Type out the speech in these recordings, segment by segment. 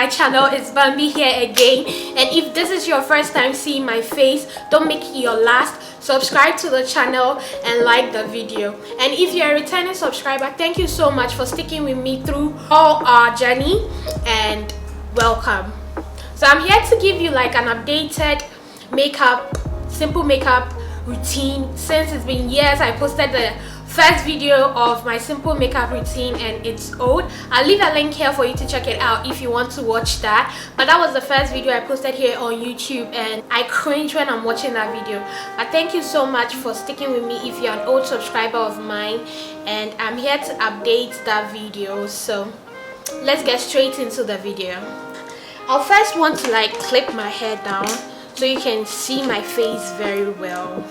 my channel. It's Bambi here again, and if this is your first time seeing my face, don't make it your last. Subscribe to the channel and like the video. And if you're a returning subscriber, thank you so much for sticking with me through all our journey, and welcome. So I'm here to give you like an updated simple makeup routine. Since it's been years, I posted the first video of my simple makeup routine and it's old. I'll leave a link here for you to check it out if you want to watch that. But that was the first video I posted here on YouTube, and I cringe when I'm watching that video. But thank you so much for sticking with me if you're an old subscriber of mine, and I'm here to update that video. So let's get straight into the video. I'll first want to like clip my hair down so you can see my face very well,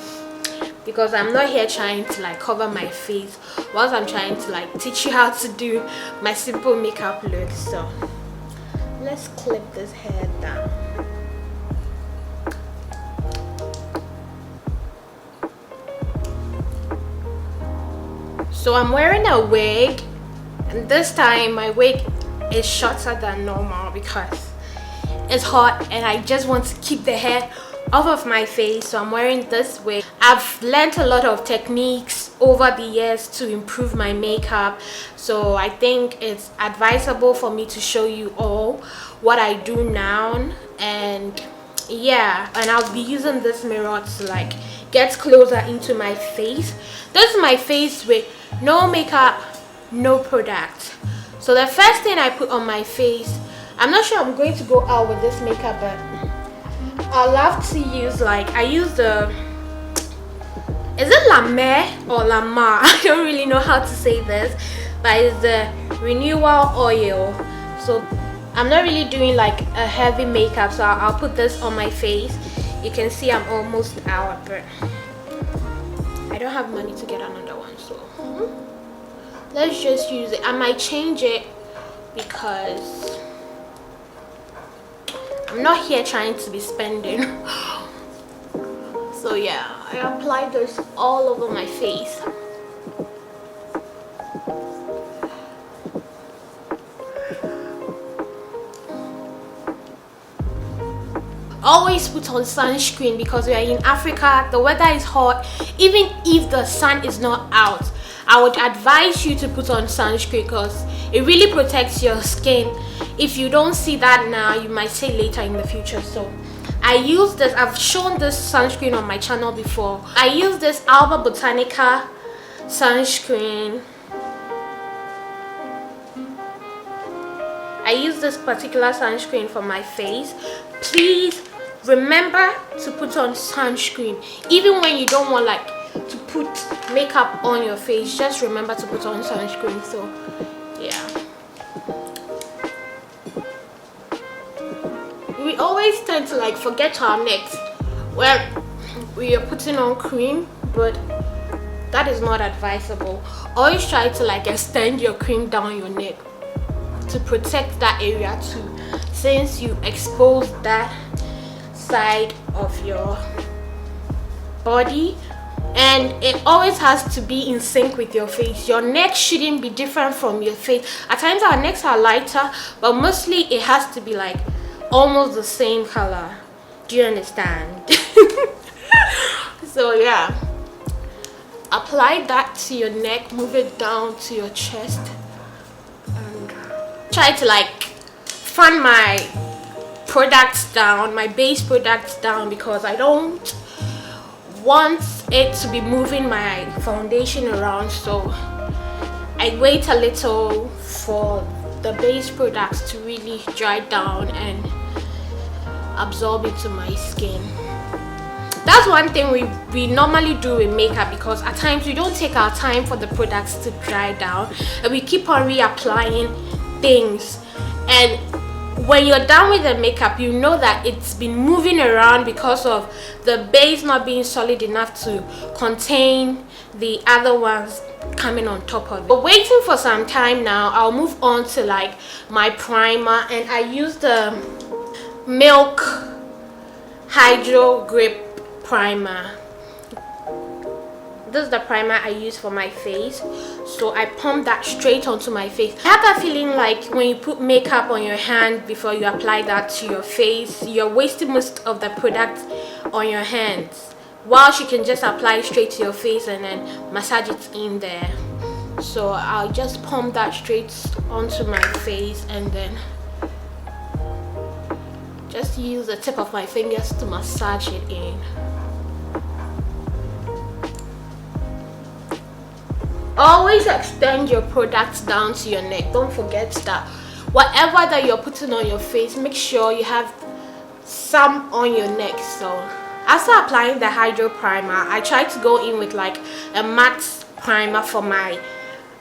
because I'm not here trying to like cover my face whilst I'm trying to like teach you how to do my simple makeup look. So let's clip this hair down. So I'm wearing a wig, and this time my wig is shorter than normal because it's hot and I just want to keep the hair off of my face. So I'm wearing this wig. I've learned a lot of techniques over the years to improve my makeup, so I think it's advisable for me to show you all what I do now. And yeah, and I'll be using this mirror to like get closer into my face. This is my face with no makeup, no product. So the first thing I put on my face, I'm not sure I'm going to go out with this makeup, but I love to use like, I use the, is it LAMAY or LAMA? I don't really know how to say this, but it's the Renewal Oil. So I'm not really doing like a heavy makeup, so I'll put this on my face. You can see I'm almost out, but I don't have money to get another one, so let's just use it. I might change it because I'm not here trying to be spending. So yeah, I applied this all over my face. Always put on sunscreen because we are in Africa, the weather is hot. Even if the sun is not out, I would advise you to put on sunscreen because it really protects your skin. If you don't see that now, you might see later in the future. So I use this, I've shown this sunscreen on my channel before. I use this ALBA BOTANICA sunscreen. I use this particular sunscreen for my face. Please remember to put on sunscreen. Even when you don't want like to put makeup on your face, just remember to put on sunscreen. So yeah, we always tend to like forget our necks when we are putting on cream, but that is not advisable. Always try to like extend your cream down your neck to protect that area too, since you expose that side of your body. And it always has to be in sync with your face. Your neck shouldn't be different from your face. At times our necks are lighter, but mostly it has to be like almost the same color. Do you understand? So yeah, apply that to your neck, move it down to your chest, and try to like fan my products down, my base products down, because I don't want it to be moving my foundation around. So I wait a little for the base products to really dry down and absorb into my skin. That's one thing we normally do with makeup, because at times we don't take our time for the products to dry down and we keep on reapplying things, and when you're done with the makeup, you know that it's been moving around because of the base not being solid enough to contain the other ones coming on top of it. But waiting for some time now, I'll move on to like my primer, and I use the Milk Hydro Grip Primer. this is the primer I use for my face, so I pump that straight onto my face. I have that feeling like when you put makeup on your hand before you apply that to your face, you're wasting most of the product on your hands, whilst you can just apply it straight to your face and then massage it in there. So I'll just pump that straight onto my face and then just use the tip of my fingers to massage it in. Always extend your products down to your neck. Don't forget that whatever that you're putting on your face, make sure you have some on your neck. So after applying the hydro primer, I try to go in with like a matte primer for my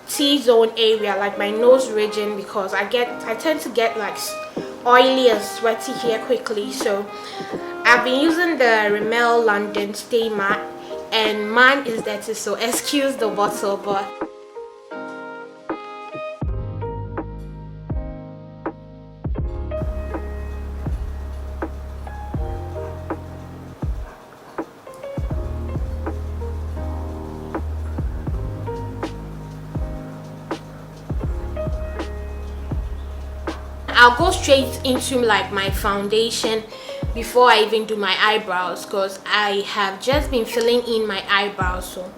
T-zone area, like my nose region, because I tend to get like oily and sweaty here quickly. So I've been using the Rimmel London Stay Matte, and mine is dirty, so excuse the bottle, but I'll go straight into like my foundation before I even do my eyebrows, because I have just been filling in my eyebrows. So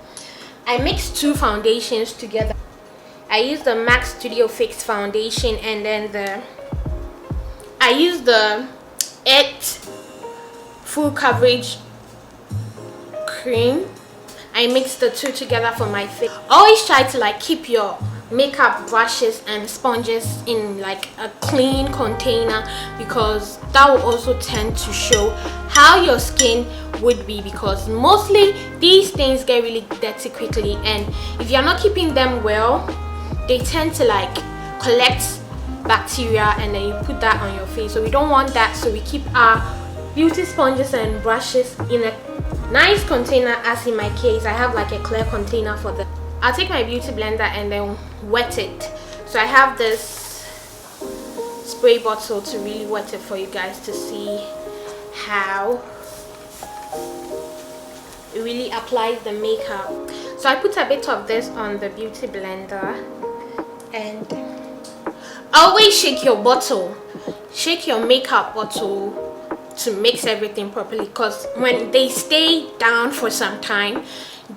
I mixed two foundations together. I used the MAC Studio Fix foundation, and then I used the LÄTT full coverage cream. I mixed the two together for my face. Always try to like keep your makeup brushes and sponges in like a clean container, because that will also tend to show how your skin would be, because mostly these things get really dirty quickly, and if you're not keeping them well, they tend to like collect bacteria and then you put that on your face. So we don't want that, so we keep our beauty sponges and brushes in a nice container. As in my case, I have like a clear container for the I'll take my beauty blender and then wet it. So I have this spray bottle to really wet it for you guys to see how it really applies the makeup. So I put a bit of this on the beauty blender, and always shake your bottle, shake your makeup bottle to mix everything properly, because when they stay down for some time,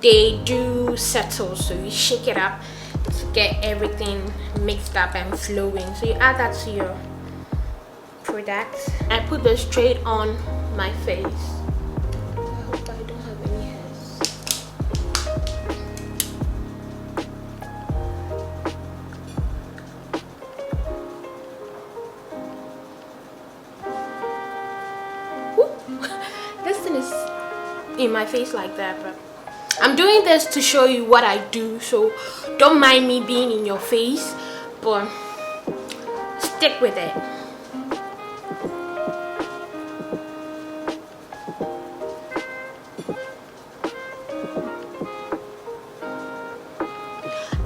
they do settle. So you shake it up to get everything mixed up and flowing. So you add that to your product. I put this straight on my face. I hope I don't have any hairs. This thing is in my face like that, but I'm doing this to show you what I do, so don't mind me being in your face, but stick with it.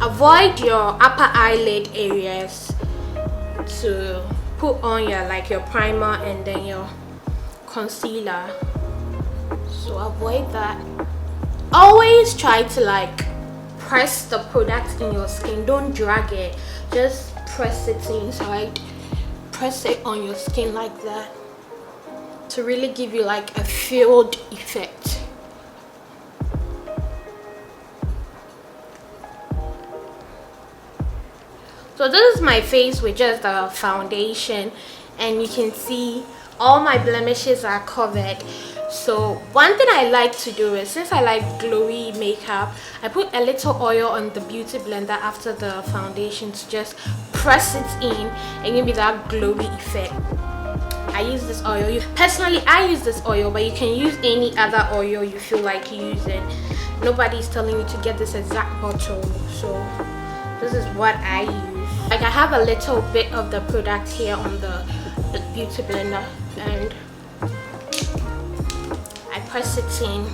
Avoid your upper eyelid areas to put on your primer and then your concealer, so avoid that. Always try to like press the product in your skin. Don't drag it, just press it inside, press it on your skin like that to really give you like a filled effect. So this is my face with just the foundation, and you can see all my blemishes are covered. So one thing I like to do is, since I like glowy makeup, I put a little oil on the beauty blender after the foundation to just press it in and give me that glowy effect. I use this oil. Personally, I use this oil, but you can use any other oil you feel like using. Nobody's telling you to get this exact bottle, so this is what I use. Like I have a little bit of the product here on the beauty blender, and I press it in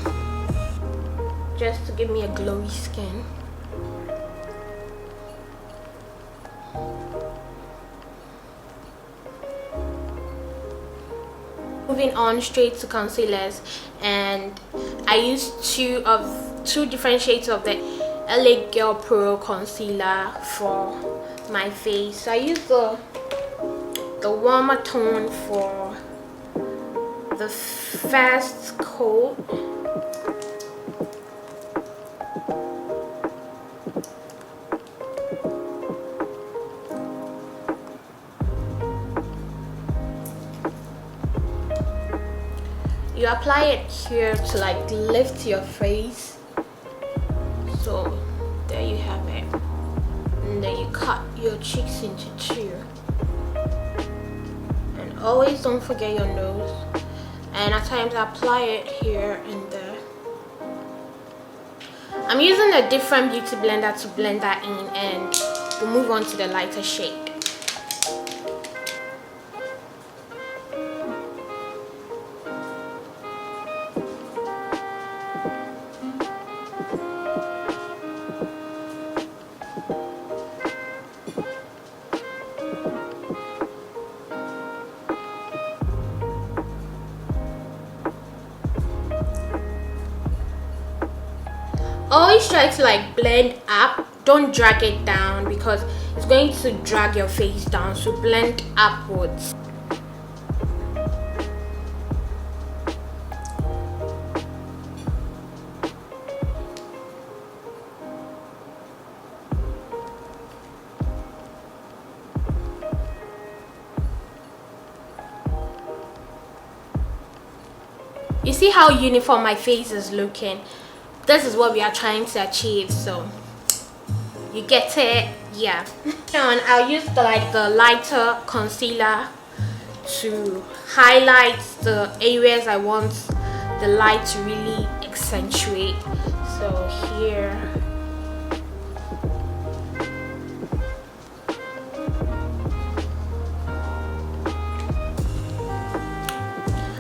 just to give me a glowy skin. moving on straight to concealers, and I used two different shades of the LA Girl Pro concealer for my face. So I used the warmer tone for the first coat. You apply it here to like lift your face. So there you have it. And then you cut your cheeks into two. And always don't forget your nose. And at times I apply it here and there. I'm using a different beauty blender to blend that in, and we'll move on to the lighter shade. Always try to like blend up, don't drag it down because it's going to drag your face down, so blend upwards. You see how uniform my face is looking? This is what we are trying to achieve, so you get it. Yeah. And I'll use the lighter concealer to highlight the areas I want the light to really accentuate. So here.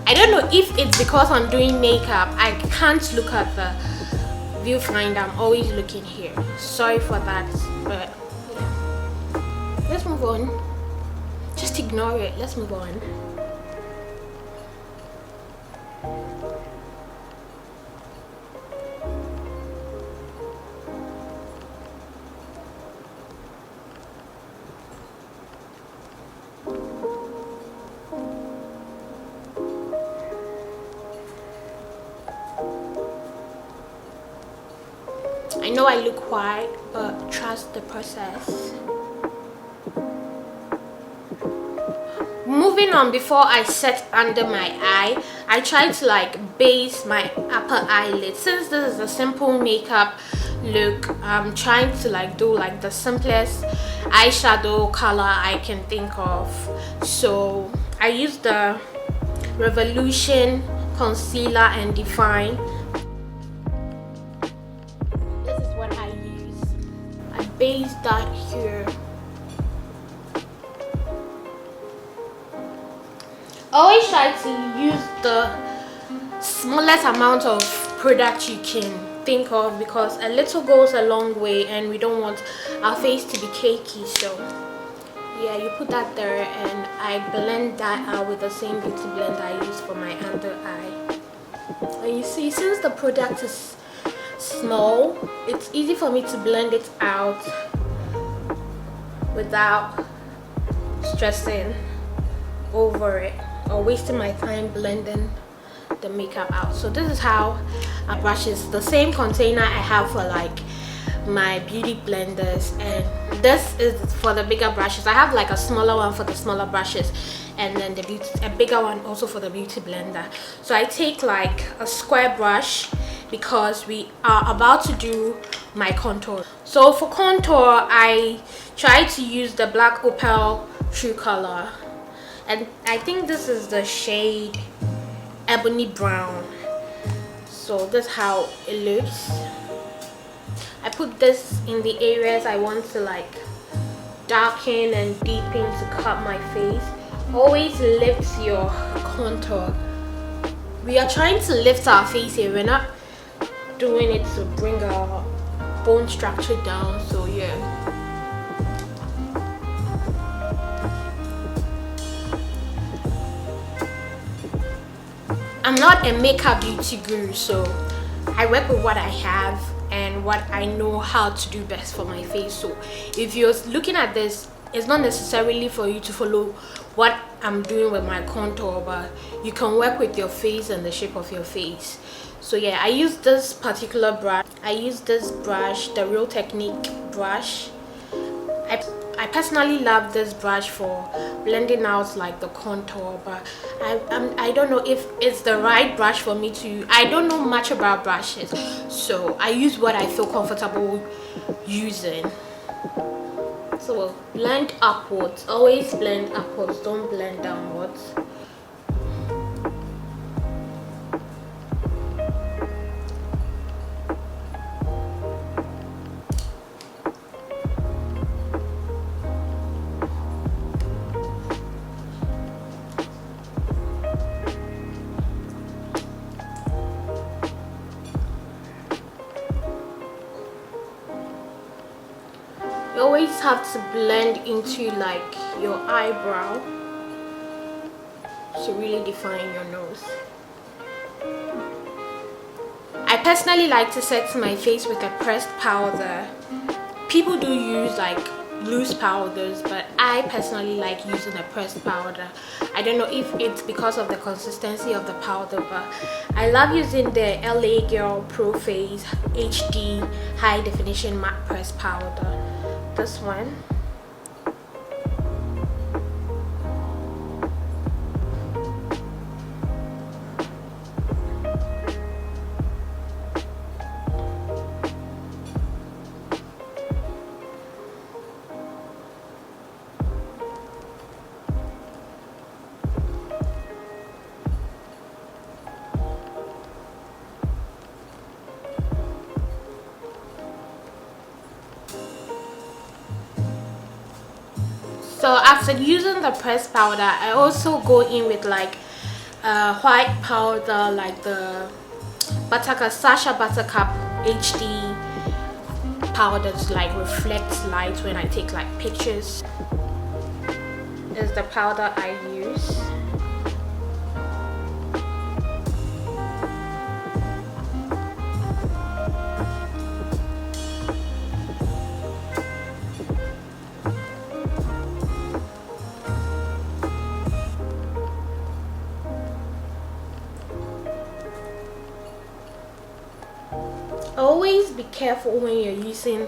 I don't know if it's because I'm doing makeup, I can't look at the viewfinder. I'm always looking here. Sorry for that, but yeah. Let's move on. Just ignore it. Let's move on. I know I look white, but trust the process. Moving on, before I set under my eye, I try to like base my upper eyelid. Since this is a simple makeup look, I'm trying to like do like the simplest eyeshadow color I can think of. So I use the Revolution Concealer and Define. Base that here. Always try to use the smallest amount of product you can think of, because a little goes a long way and we don't want our face to be cakey. So yeah, you put that there, and I blend that out with the same beauty blender I use for my under eye. And you see, since the product is small, it's easy for me to blend it out without stressing over it or wasting my time blending the makeup out. So this is how I brushes, the same container I have for like my beauty blenders, and this is for the bigger brushes. I have like a smaller one for the smaller brushes, and then a bigger one also for the beauty blender. So I take like a square brush because we are about to do my contour. So for contour, I try to use the Black Opal True Color, and I think this is the shade Ebony Brown. So this is how it looks. I put this in the areas I want to like darken and deepen to cut my face. Always lift your contour. We are trying to lift our face here, we're not doing it to bring our bone structure down. So yeah. I'm not a makeup beauty guru, so I work with what I have and what I know how to do best for my face. So if you're looking at this, it's not necessarily for you to follow what I'm doing with my contour, but you can work with your face and the shape of your face. So yeah, I use this particular brush. I use this brush, the Real Technique brush. I personally love this brush for blending out like the contour, but I don't know if it's the right brush for me to. I don't know much about brushes, so I use what I feel comfortable using. So blend upwards, always blend upwards, don't blend downwards. You always have to blend into like your eyebrow to really define your nose. I personally like to set my face with a pressed powder. People do use like loose powders, but I personally like using a pressed powder. I don't know if it's because of the consistency of the powder, but I love using the LA Girl Pro Face HD High Definition Matte Pressed Powder. This one. So after using the pressed powder, I also go in with like white powder, like the SACHA Buttercup HD powder to like reflect light when I take like pictures. Is the powder I use. Always be careful when you're using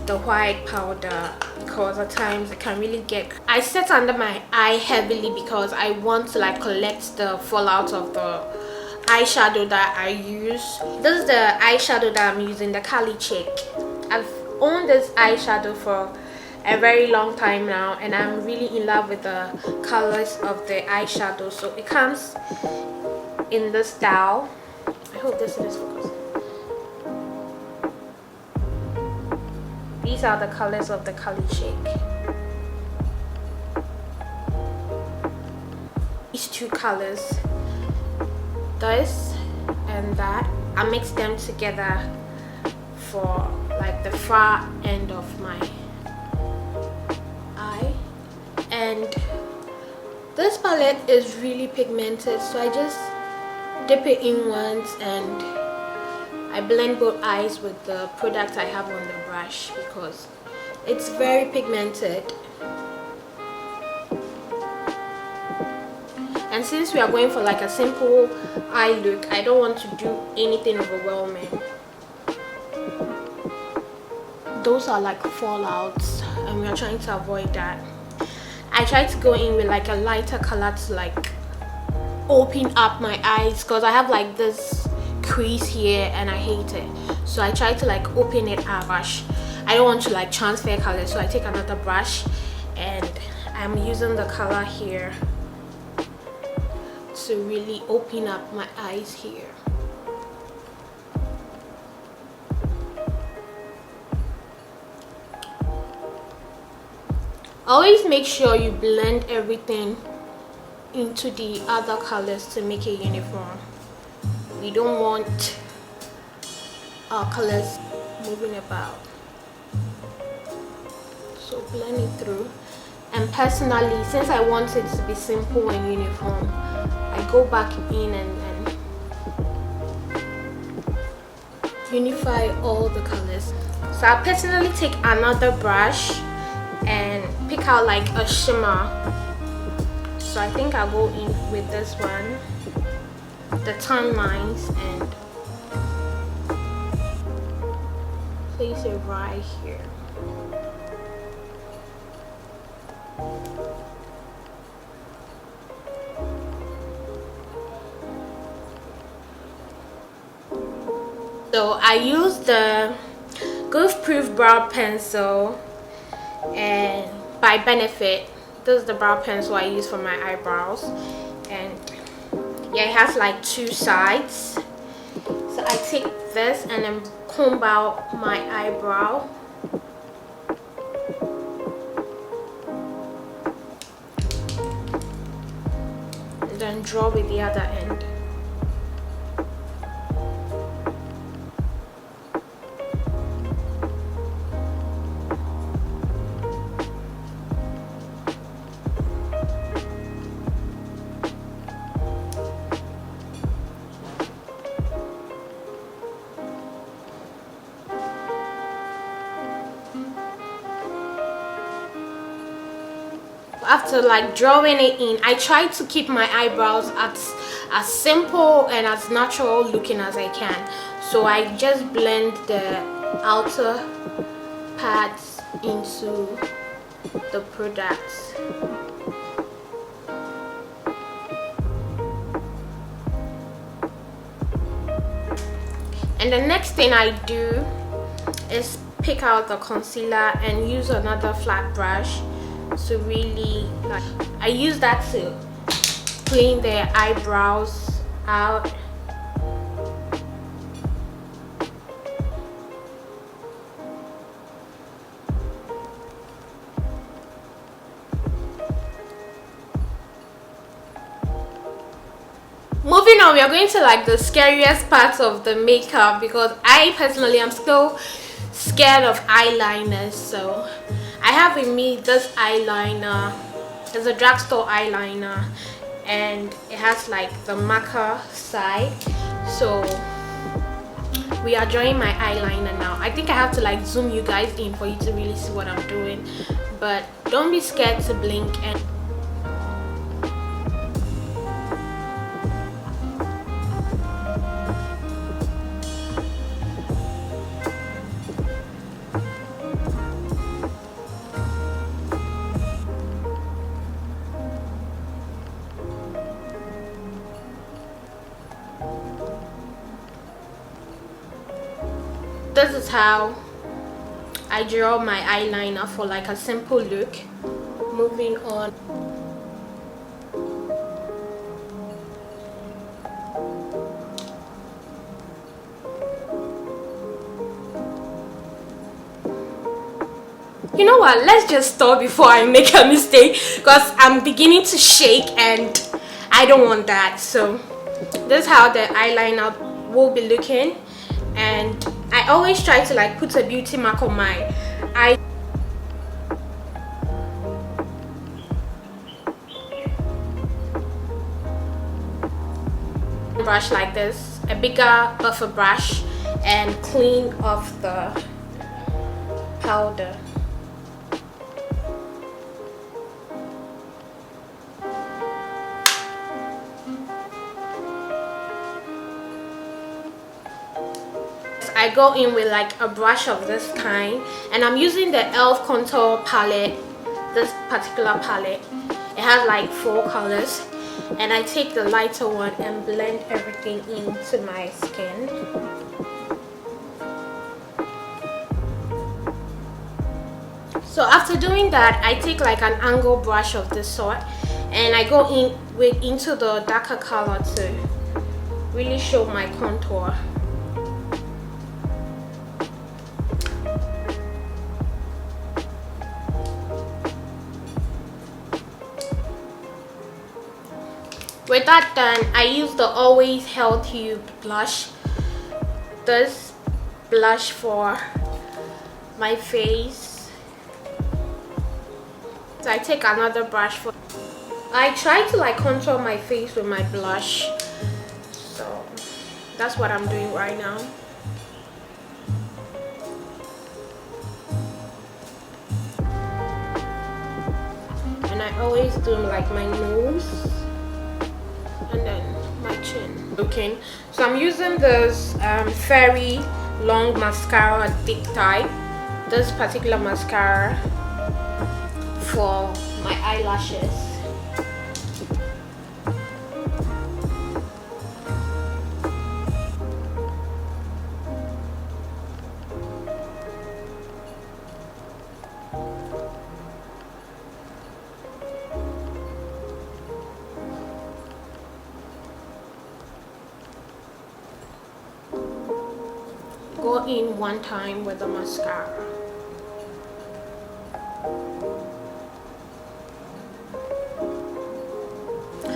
the white powder, because at times it can really get. I set under my eye heavily because I want to like collect the fallout of the eyeshadow that I use. This is the eyeshadow that I'm using, the CALI chick. I've owned this eyeshadow for a very long time now, and I'm really in love with the colors of the eyeshadow. So it comes in this style. I hope this is focused. These are the colors of the CALI chick. These two colors, this and that, I mix them together for like the far end of my eye. And this palette is really pigmented, so I just dip it in once and I blend both eyes with the product I have on the brush because it's very pigmented. And since we are going for like a simple eye look, I don't want to do anything overwhelming. Those are like fallouts and we are trying to avoid that. I try to go in with like a lighter color to like open up my eyes because I have like this crease here and I hate it, so I try to like open it up. I don't want to like transfer color, so I take another brush and I'm using the color here to really open up my eyes here. Always make sure you blend everything into the other colors to make it uniform. We don't want our colors moving about, so blend it through. And personally, since I want it to be simple and uniform, I go back in and unify all the colors. So I'll personally take another brush and pick out like a shimmer. So I think I'll go in with this one, the tan lines, and place it right here. So I use the Goof Proof Brow Pencil, and by Benefit. This is the brow pencil I use for my eyebrows, and yeah, it has like two sides. So I take this and then comb out my eyebrow. And then draw with the other end. After like drawing it in, I try to keep my eyebrows as simple and as natural looking as I can. So I just blend the outer parts into the products. And the next thing I do is pick out the concealer and use another flat brush to really, like, I use that to clean the eyebrows out. Moving on, we are going to like the scariest parts of the makeup, because I personally am still scared of eyeliners. So I have with me this eyeliner. It's a drugstore eyeliner, and it has like the marker side. So we are drawing my eyeliner now. I think I have to like zoom you guys in for you to really see what I'm doing, but don't be scared to blink. And this is how I draw my eyeliner for like a simple look. Moving on. You know what, let's just stop before I make a mistake, because I'm beginning to shake and I don't want that. So this is how the eyeliner will be looking, and I always try to like put a beauty mark on my eye. Brush like this, a bigger buffer brush, and clean off the powder. I go in with like a brush of this kind, and I'm using the e.l.f. contour palette, this particular palette. It has like 4 colors, and I take the lighter one and blend everything into my skin. So after doing that, I take like an angle brush of this sort, and I go into the darker color to really show my contour. With that done, I use the Always Held Hue Blush. This blush for my face. So I take another brush for. I try to like contour my face with my blush. So that's what I'm doing right now. I always do like my nose and then my chin. Okay, so I'm using this Fairy long mascara thick type, this particular mascara for my eyelashes. Go in one time with the mascara.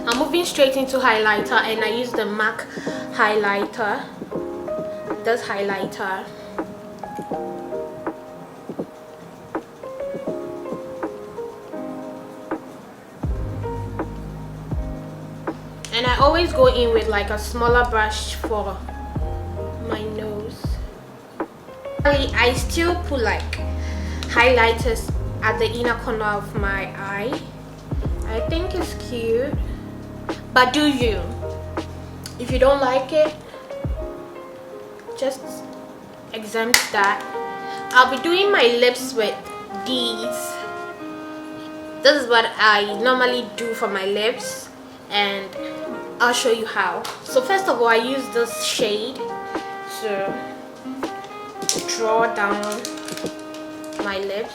I'm moving straight into highlighter, and I use the MAC highlighter, this highlighter. And I always go in with like a smaller brush for my nose. I still put like highlighters at the inner corner of my eye. I think it's cute, but do you? If you don't like it, just exempt that. I'll be doing my lips with these. This is what I normally do for my lips, and I'll show you how. So first of all, I use this shade to draw down my lips.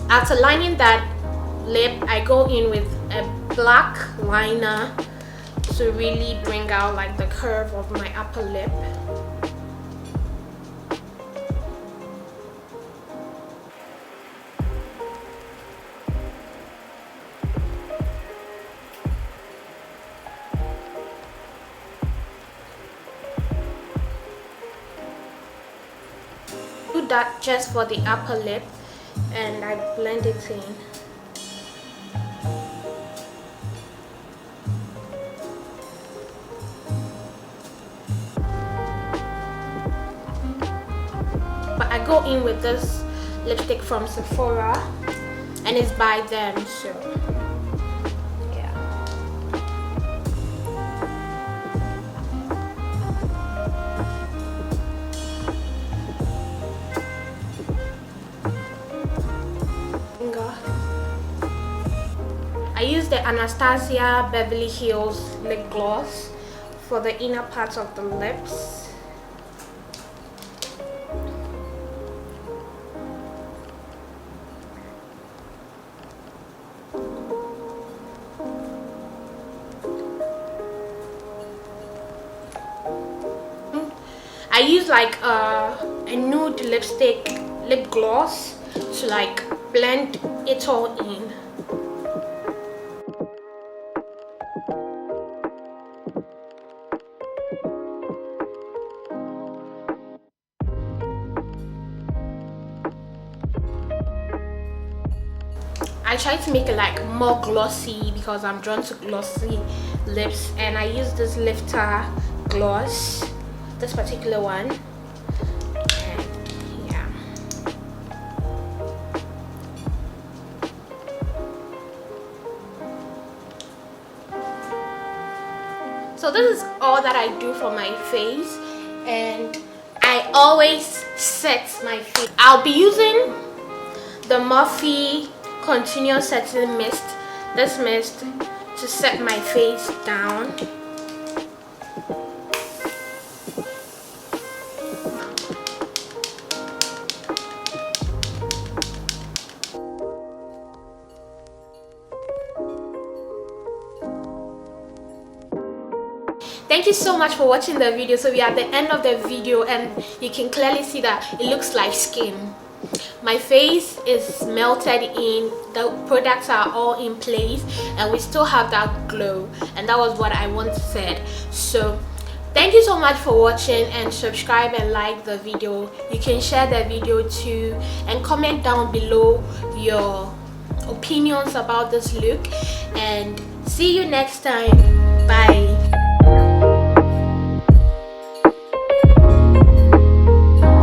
After lining that lip, I go in with a black liner to really bring out like the curve of my upper lip. Do that just for the upper lip, and I blend it in. But I go in with this lipstick from Sephora, and it's by them, so yeah. I use the Anastasia Beverly Hills lip gloss for the inner parts of the lips. I use like a nude lip gloss to like blend it all in. I try to make it like more glossy because I'm drawn to glossy lips, and I use this lifter gloss, this particular one, and yeah. So this is all that I do for my face, and I always set my face. I'll be using the MORPHE Continuous Setting Mist, this mist, to set my face down. Thank you so much for watching the video. So we are at the end of the video, and you can clearly see that it looks like skin. My face is melted in, the products are all in place, and we still have that glow, and that was what I wanted. So thank you so much for watching, and subscribe and like the video. You can share the video too, and comment down below your opinions about this look, and see you next time.